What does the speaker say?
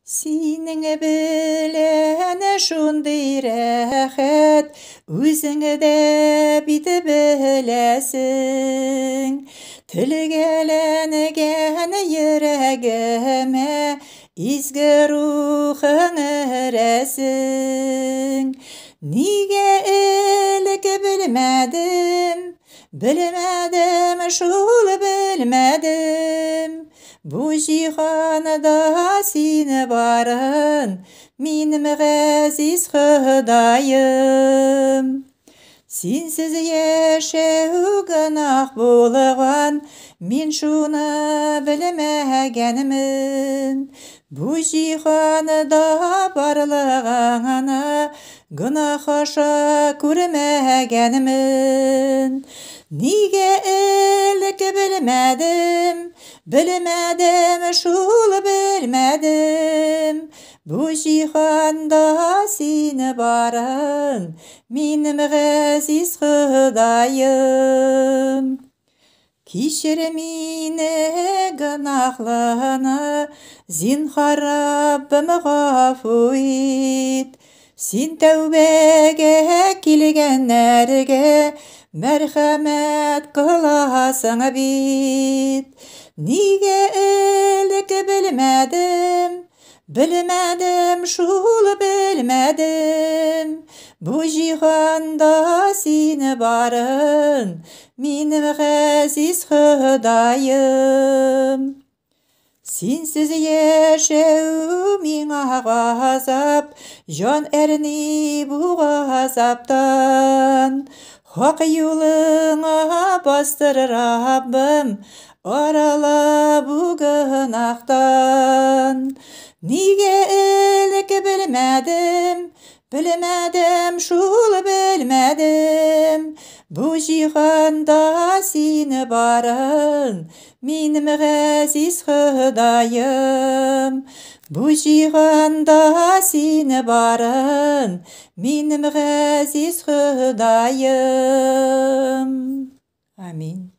Сенің біләні шундый рәхәт, өзің дә бит беләсең. Тілгәләнгән йөрәгемә изге рухың рәсең. Нигә элек білмәдем, шул белмәдем. Бу җиһанда син барын, минем ғәзиз Ходаем. Синсез яшәү гөнаһ булган, мин шуны белмәгәнмен. Бу җиһанда барлыгыңны гөнаһ аша күрмәгәнмен. Нигә элек білмәдем, шул белмәдем. Бу җиһанда син барын, минем ғәзиз Ходаем. Кичер мине гөнаһлыны, зинһар Раббым гафу ит. Син тәүбәгә килгәннәргә мәрхәмәт кыласың бит. Нигә элек білмәдем, шул белмәдем. Бу җиһанда син барын, минем ғәзиз Ходаем. Синсез яшәү миңа газап, җан әрни бу газаптан. Хак юлыңа бастыр Раббым, арала бу гөнаһтан. Нигә элек білмәдем, шул белмәдем. Бу җиһанда син барын, минем ғәзиз Ходаем. Бу җиһанда син барын, минем ғәзиз Ходаем. Амин.